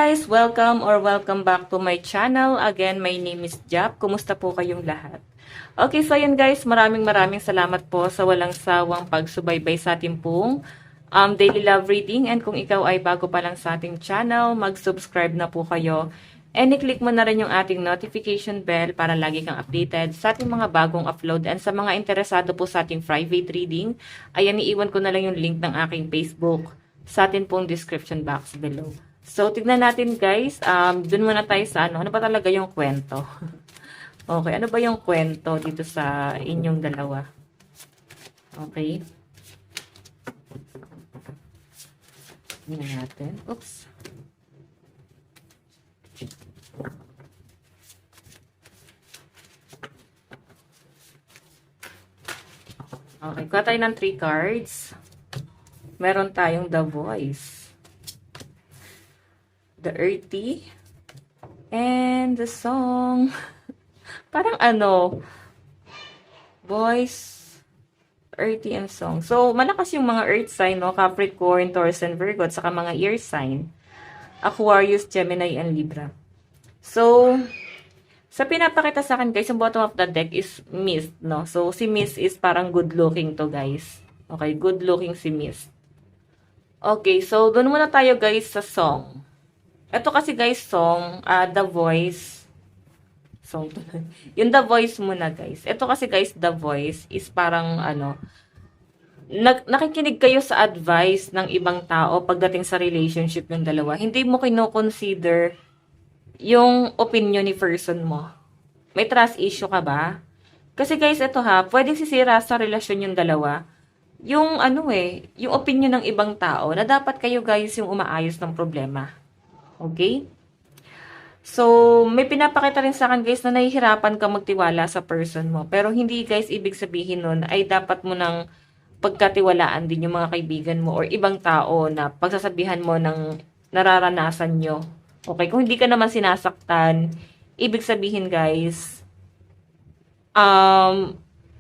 guys! Welcome back to my channel. Again, my name is Jap. Kumusta po kayong lahat? Okay, so yun guys, maraming salamat po sa walang sawang pagsubaybay sa ating pong daily love reading. And kung ikaw ay bago pa lang sa ating channel, mag-subscribe na po kayo. And i-click mo na rin yung ating notification bell para lagi kang updated sa ating mga bagong upload. And sa mga interesado po sa ating private reading, ayan, iiwan ko na lang yung link ng aking Facebook sa atin pong description box below. So, tignan natin guys, dun muna tayo sa ano ba talaga yung kwento? Okay, ano ba yung kwento dito sa inyong dalawa? Okay. Tignan natin. Oops. Okay, kuha tayo ng 3 cards. Meron tayong The Voice, The Earthy, and the Song. Parang ano, Voice, Earthy, and Song. So, malakas yung mga Earth sign, no? Capricorn, Taurus, and Virgo, at saka mga Air sign, Aquarius, Gemini, and Libra. So, sa pinapakita sa akin, guys, yung bottom of the deck is Mist, no? So, si Mist is parang good-looking to, guys. Okay, good-looking si Mist. Okay, so doon muna tayo, guys, sa Song. Ito kasi guys, Song, The Voice. Song to. Yung The Voice muna guys. Ito kasi guys, The Voice is parang ano, nakikinig kayo sa advice ng ibang tao pagdating sa relationship ng dalawa. Hindi mo kino-consider yung opinion ni person mo. May trust issue ka ba? Kasi guys, ito ha, pwedeng sisira sa relasyon yung dalawa. Yung ano yung opinion ng ibang tao na dapat kayo guys yung umaayos ng problema. Okay? So, may pinapakita rin sa akin guys na nahihirapan ka magtiwala sa person mo. Pero hindi guys, ibig sabihin nun ay dapat mo nang pagkatiwalaan din yung mga kaibigan mo or ibang tao na pagsasabihan mo ng nararanasan nyo. Okay? Kung hindi ka naman sinasaktan, ibig sabihin guys,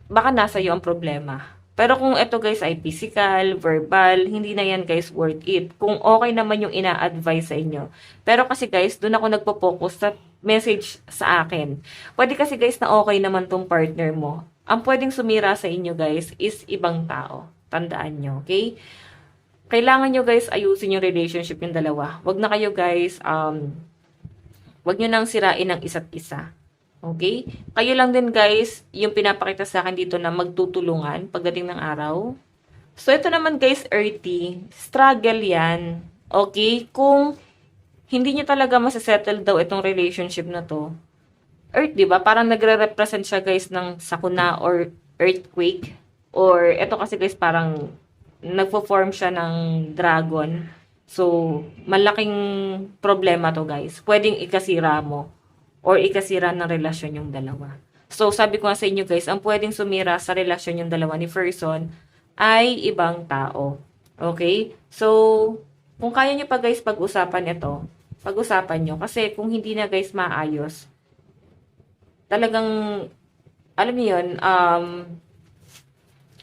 baka nasa iyo ang problema. Pero kung ito guys ay physical, verbal, hindi na yan guys worth it. Kung okay naman yung ina-advise sa inyo. Pero kasi guys, doon ako nagpo-focus sa message sa akin. Pwede kasi guys na okay naman tong partner mo. Ang pwedeng sumira sa inyo guys is ibang tao. Tandaan nyo, okay? Kailangan nyo guys ayusin yung relationship yung dalawa. Wag na kayo guys, wag nyo nang sirain ang isa't isa. Okay? Kayo lang din guys, yung pinapakita sa akin dito na magtutulungan pagdating ng araw. So, ito naman guys, Earthy. Struggle yan. Okay? Kung hindi nyo talaga masasettle daw itong relationship na to. Earth, di ba? Parang nagre-represent siya guys ng sakuna or earthquake. Or, ito kasi guys, parang nagpo-form siya ng dragon. So, malaking problema to guys. Pwedeng ikasira mo or ikasira ng relasyon yung dalawa. So, sabi ko nga sa inyo guys, ang pwedeng sumira sa relasyon yung dalawa ni person ay ibang tao. Okay? So, kung kaya nyo pa guys pag-usapan ito, pag-usapan nyo. Kasi kung hindi na guys maayos, talagang, alam niyo yun,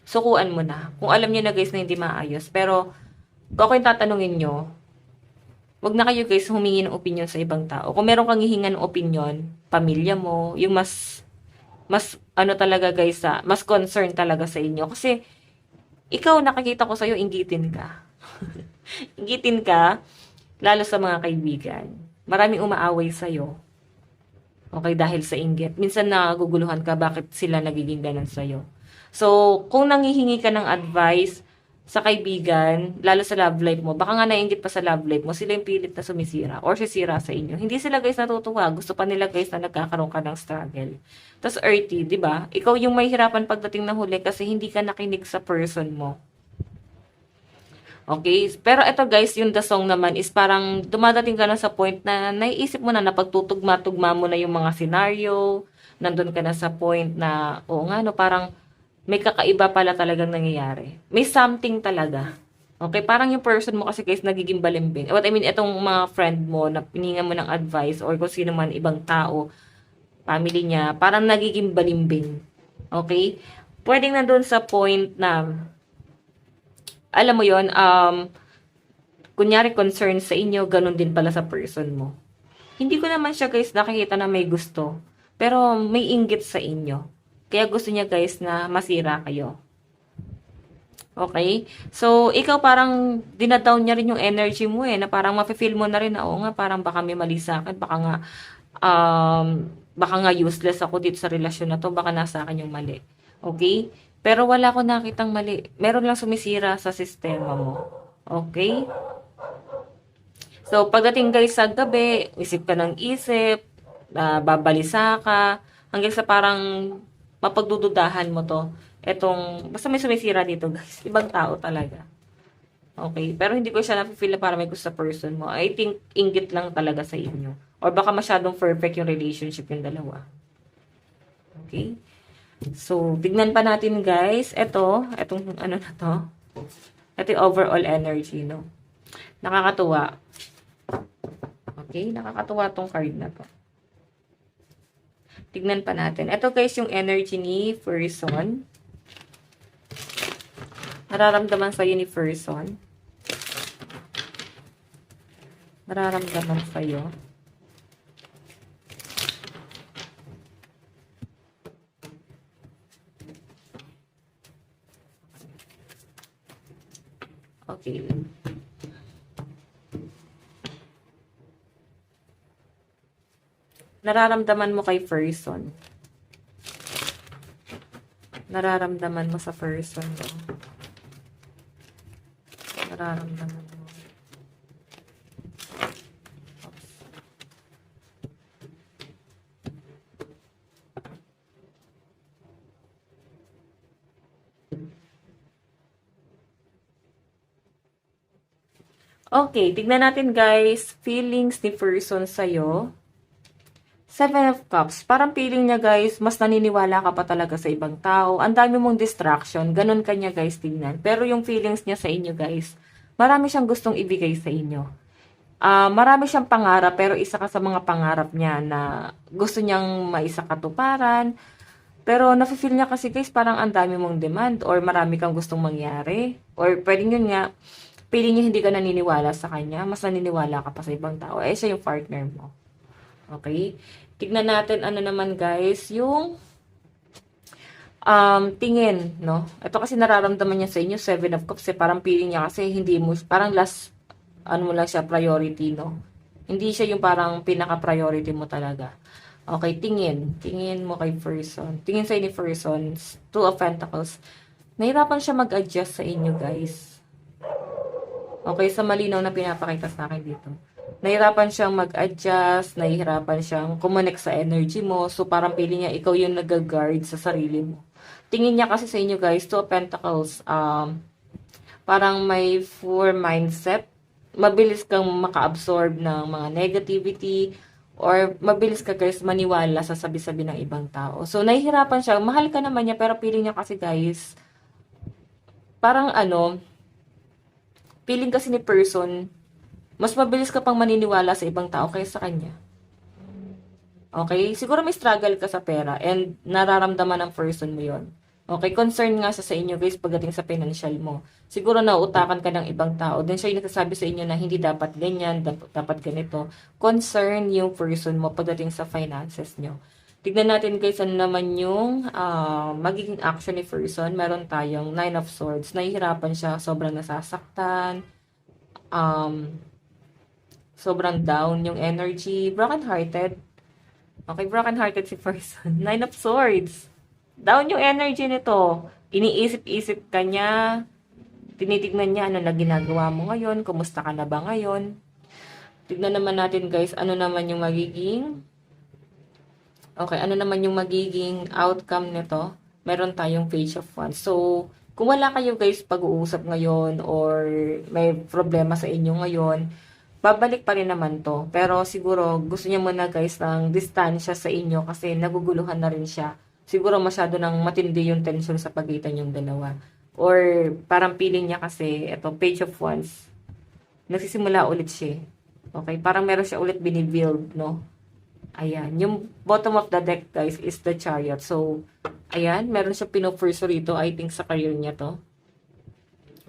sukuan mo na. Kung alam niyo na guys na hindi maayos. Pero, kung ako yung tatanungin nyo, wag na kayo guys humingi ng opinion sa ibang tao. Kung meron kang hihingan ng opinion, pamilya mo, yung mas ano talaga guys, mas concern talaga sa inyo. Kasi, ikaw nakikita ko sa'yo, inggitin ka. Inggitin ka, lalo sa mga kaibigan. Maraming umaaway sa'yo. Okay, dahil sa inggit. Minsan naguguluhan ka, bakit sila nagiging ganun sa'yo. So, kung nangihingi ka ng advice sa kaibigan, lalo sa love life mo, baka nga naiinggit pa sa love life mo, sila yung pilit na sumisira or sisira sa inyo. Hindi sila guys natutuwa. Gusto pa nila guys na nagkakaroon ka ng struggle. Tapos Earthy, di ba? Ikaw yung may hirapan pagdating ng huli kasi hindi ka nakinig sa person mo. Okay? Pero ito guys, yung The Song naman is parang dumadating ka na sa point na naiisip mo na napagtutugma-tugma mo na yung mga scenario, nandun ka na sa point na, oo nga no, parang may kakaiba pala talagang nangyayari. May something talaga. Okay, parang yung person mo kasi guys nagiging balimbing. What I mean, itong mga friend mo na piningan mo ng advice or kung sino man ibang tao, family niya, parang nagiging balimbing. Okay? Pwedeng nandun sa point na, alam mo yon kunyari concern sa inyo, ganun din pala sa person mo. Hindi ko naman siya guys nakikita na may gusto, pero may inggit sa inyo. Kaya gusto niya guys na masira kayo. Okay? So, ikaw parang dinadown niya rin yung energy mo eh, na parang mafe-feel mo na rin na, oo nga, parang baka may mali sa akin, baka nga useless ako dito sa relasyon na to, baka nasa akin yung mali. Okay? Pero wala ko nakitang mali. Meron lang sumisira sa sistema mo. Okay? So, pagdating guys sa gabi, isip ka ng isip, babalisa ka, hanggang sa parang mapagdududahan mo to. Basta may sumisira dito guys. Ibang tao talaga. Okay? Pero hindi ko siya na-feel na para may gusto sa person mo. I think, inggit lang talaga sa inyo. Or baka masyadong perfect yung relationship yung dalawa. Okay? So, tignan pa natin guys. Etong ano na to. Ito yung overall energy, no? Nakakatuwa. Okay? Nakakatuwa tong card na to. Tignan pa natin. Ito guys yung energy ni person. Nararamdaman sa'yo ni person. Nararamdaman sa'yo. Okay. Nararamdaman mo kay person. Nararamdaman mo sa person mo. Nararamdaman mo. Okay, tignan natin guys, feelings ni person sa'yo. Seven of Cups, parang feeling niya guys, mas naniniwala ka pa talaga sa ibang tao. Ang dami mong distraction, ganun kanya guys tignan. Pero yung feelings niya sa inyo guys, marami siyang gustong ibigay sa inyo. Marami siyang pangarap, pero isa ka sa mga pangarap niya na gusto niyang maisakatuparan. Pero nafe-feel niya kasi guys, parang ang dami mong demand or marami kang gustong mangyari. Or pwedeng yun nga, feeling niya hindi ka naniniwala sa kanya, mas naniniwala ka pa sa ibang tao. Eh, siya yung partner mo. Okay? Tignan natin ano naman guys, yung tingin, no? Ito kasi nararamdaman niya sa inyo, Seven of Cups, eh, parang feeling niya kasi hindi mo, parang last, ano mo lang siya, priority, no? Hindi siya yung parang pinaka-priority mo talaga. Okay, tingin. Tingin mo kay person. Tingin sa ni person, Two of Pentacles. Nahirapan siya mag-adjust sa inyo, guys. Okay, sa malinaw na pinapakita sa akin dito. Nahirapan siyang mag-adjust, nahihirapan siyang kumonek sa energy mo. So, parang pili niya ikaw yung nag-guard sa sarili mo. Tingin niya kasi sa inyo guys, Two of Pentacles, parang may poor mindset. Mabilis kang maka-absorb ng mga negativity or mabilis ka guys maniwala sa sabi-sabi ng ibang tao. So, nahihirapan siya. Mahal ka naman niya pero feeling niya kasi guys, parang feeling kasi ni person, mas mabilis ka pang maniniwala sa ibang tao kaysa sa kanya. Okay? Siguro may struggle ka sa pera and nararamdaman ng person mo yon. Okay? Concern nga sa inyo guys pagdating sa financial mo. Siguro nauutakan ka ng ibang tao. Then siya yung nagsasabi sa inyo na hindi dapat ganyan, dapat ganito. Concern yung person mo pagdating sa finances nyo. Tignan natin guys ano naman yung magiging action ni person. Meron tayong Nine of Swords. Nahihirapan siya, sobrang nasasaktan. Sobrang down yung energy. Broken-hearted. Okay, broken-hearted si person. Nine of Swords. Down yung energy nito. Iniisip-isip ka niya. Tinitignan niya ano na ginagawa mo ngayon. Kumusta ka na ba ngayon? Tignan naman natin guys, ano naman yung magiging outcome nito. Meron tayong Page of Wands. So, kung wala kayo guys pag-uusap ngayon or may problema sa inyo ngayon, babalik pa rin naman to. Pero siguro gusto niya muna guys ng distansya sa inyo kasi naguguluhan na rin siya. Siguro masyado nang matindi yung tension sa pagitan yung dalawa. Or parang feeling niya kasi, ito, Page of Wands, nagsisimula ulit siya. Okay, parang meron siya ulit binibuild, no? Ayan, yung bottom of the deck guys is the Chariot. So, ayan, meron siya pinofurso rito, I think sa career niya to.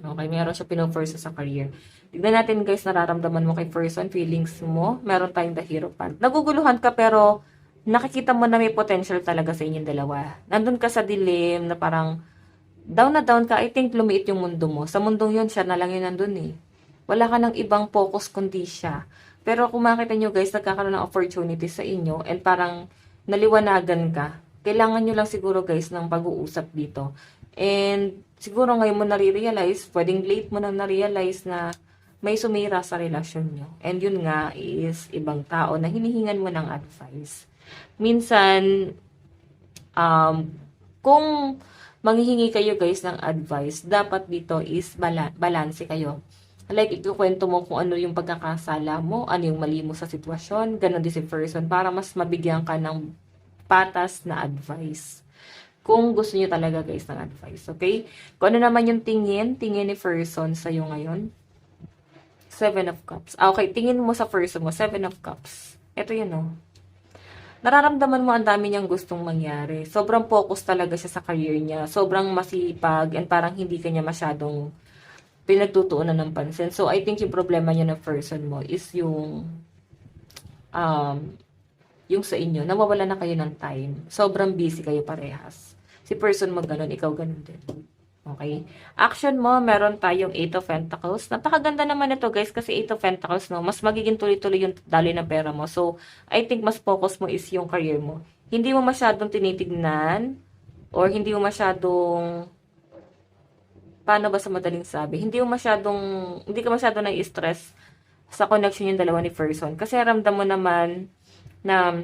Okay, meron siya pino-force sa career. Tignan natin guys, nararamdaman mo kay person, feelings mo. Meron tayong the Hierophant. Naguguluhan ka pero nakikita mo na may potential talaga sa inyong dalawa. Nandun ka sa dilim na parang down na down ka. I think lumiit yung mundo mo. Sa mundong yun, siya na lang yun nandun eh. Wala ka ng ibang focus kundi siya. Pero kung makita nyo guys, nagkakaroon ng opportunity sa inyo and parang naliwanagan ka. Kailangan nyo lang siguro guys ng pag-uusap dito. And siguro ngayon mo nare-realize, pwedeng late mo na na-realize na may sumira sa relasyon nyo. And yun nga is ibang tao na hinihingan mo ng advice. Minsan, kung manghihingi kayo guys ng advice, dapat dito is balanse kayo. Like, ikukwento mo kung ano yung pagkakasala mo, ano yung mali mo sa sitwasyon, ganun din si person, para mas mabigyan ka ng patas na advice. Kung gusto niyo talaga guys ng advice, okay? Kung ano naman yung tingin ni person sa'yo ngayon, 7 of Cups. Okay, tingin mo sa person mo, 7 of Cups. Ito yun, oh. Nararamdaman mo ang dami niyang gustong mangyari. Sobrang focus talaga siya sa career niya. Sobrang masipag and parang hindi kanya masyadong pinagtutuunan ng pansin. So, I think yung problema niya ng person mo is yung sa inyo, nawawala na kayo ng time. Sobrang busy kayo parehas. Si person mo ganun, ikaw ganun din. Okay? Action mo, meron tayong 8 of Pentacles. Napakaganda naman ito guys kasi 8 of Pentacles, no? Mas magiging tuloy-tuloy yung daloy ng pera mo. So, I think mas focus mo is yung career mo. Hindi mo masyadong tinitignan or hindi mo masyadong paano ba sa madaling sabi? Hindi ka masyadong nai-stress sa connection yung dalawa ni person. Kasi ramdam mo naman na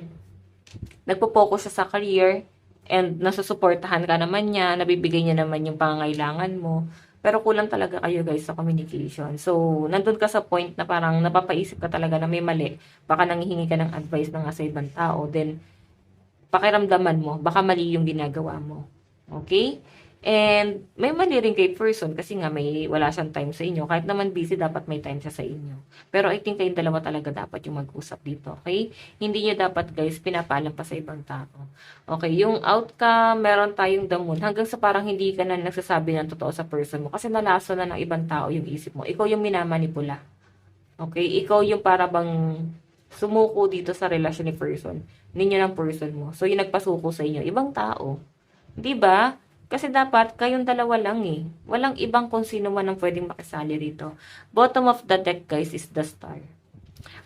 nagpo-focus siya sa career and nasusuportahan ka naman niya, nabibigay niya naman yung pangangailangan mo. Pero kulang talaga kayo guys sa communication. So, nandun ka sa point na parang napapaisip ka talaga na may mali. Baka nanghihingi ka ng advice na nga sa ibang tao. Then, pakiramdaman mo, baka mali yung ginagawa mo. Okay? And may mali rin kay person kasi nga wala siyang time sa inyo. Kahit naman busy, dapat may time siya sa inyo. Pero I think kayong dalawa talaga dapat yung mag-usap dito. Okay? Hindi niyo dapat guys pinapaalam pa sa ibang tao. Okay? Yung outcome, meron tayong the moon. Hanggang sa parang hindi ka na nagsasabi ng totoo sa person mo. Kasi nalaso na ng ibang tao yung isip mo. Ikaw yung minamanipula. Okay? Ikaw yung para bang sumuko dito sa relasyon ni person. Ninyo ng person mo. So yung nagpasuko sa inyo, ibang tao. Diba? Kasi dapat, kayong dalawa lang eh. Walang ibang kung sino man ang pwedeng makisali rito. Bottom of the deck, guys, is the Star.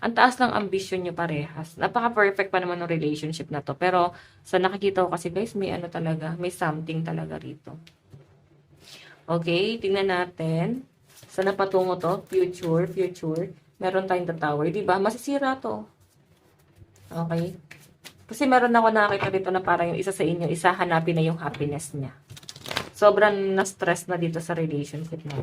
Ang taas ng ambisyon nyo parehas. Napaka-perfect pa naman ng relationship na to. Pero, sa nakikita ko kasi, guys, may ano talaga, may something talaga rito. Okay, tingnan natin. Sa napatungo to, future. Meron tayong the Tower. Diba? Masisira to. Okay. Kasi meron ako nakakita dito na parang yung isa sa inyo, isa hanapin na yung happiness niya. Sobrang na-stress na dito sa relationship na.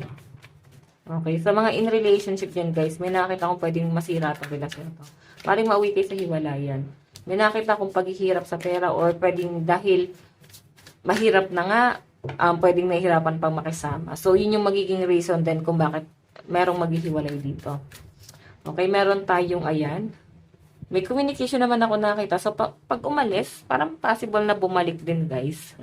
Okay, sa mga in relationship yan guys, may nakita akong pwedeng masira itong relasyon to. Parang mauwi kayo sa hiwalayan. May nakita akong paghihirap sa pera or pwedeng dahil mahirap na nga, pwedeng mahirapan pang makisama. So, yun yung magiging reason din kung bakit merong maghihiwalay dito. Okay, meron tayong ayan. May communication naman ako nakita. So, pag umalis, parang possible na bumalik din, guys.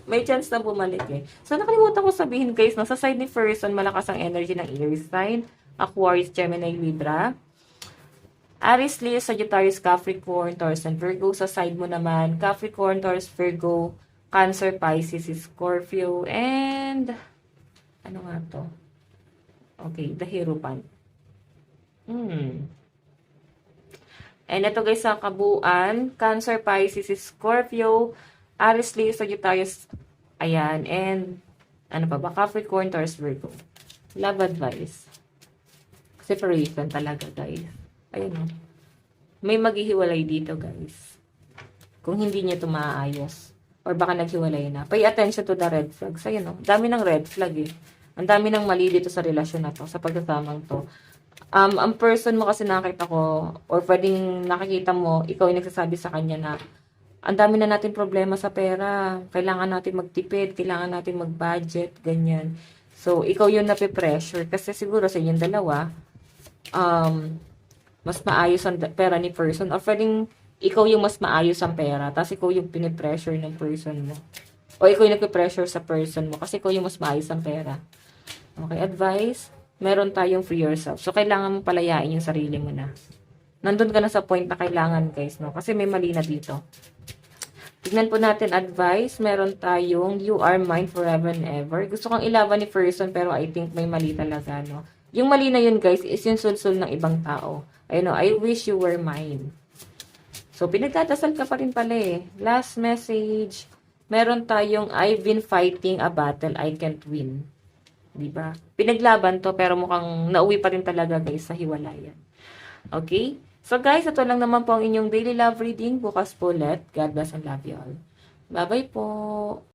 May chance na bumalik eh. So, nakalimutan ko sabihin, guys, no, sa side ni person, malakas ang energy ng Aries sign, Aquarius, Gemini, Libra, Aries, Leo, Sagittarius, Capricorn, Taurus, and Virgo. Sa side mo naman, Capricorn, Taurus, Virgo, Cancer, Pisces, Scorpio, and ano nga to? Okay, the Hierophant. And ito guys, sa kabuuan, Cancer, Pisces, Scorpio, Aries, Leo, Sagittarius, ayan, and ano pa ba? Capricorn, Taurus, Virgo. Love advice. Separation talaga, guys. Ayun o. May maghihiwalay dito, guys. Kung hindi niya ito maaayos. Or baka naghiwalay na. Pay attention to the red flags. Ayun o. Dami ng red flag eh. Ang dami ng mali dito sa relasyon na to, sa pagkasamang to. Ang person mo kasi nakita ko, or pwedeng nakikita mo, ikaw yung nagsasabi sa kanya na, ang dami na natin problema sa pera, kailangan natin magtipid, kailangan natin mag-budget, ganyan. So, ikaw yung nape-pressure, kasi siguro sa inyong dalawa, mas maayos ang pera ni person, or pwedeng ikaw yung mas maayos ang pera, tapos ikaw yung pinipressure ng person mo. O ikaw yung nagpe-pressure sa person mo, kasi ikaw yung mas maayos ang pera. Okay, advice, meron tayong free yourself. So, kailangan mo palayain yung sarili mo na. Nandun ka na sa point na kailangan, guys, no? Kasi may mali na dito. Tignan po natin advice. Meron tayong you are mine forever and ever. Gusto kong ilaban ni person pero I think may mali talaga, no? Yung mali na yun, guys, is yung sulsul ng ibang tao. Ayun, no? I wish you were mine. So, pinagdadasal ka pa rin pala eh. Last message. Meron tayong I've been fighting a battle I can't win. Diba? Pinaglaban to pero mukhang nauwi pa rin talaga guys sa hiwalayan. Okay? So guys, ito lang naman po ang inyong daily love reading. Bukas po ulit. God bless and love you all. Bye-bye po.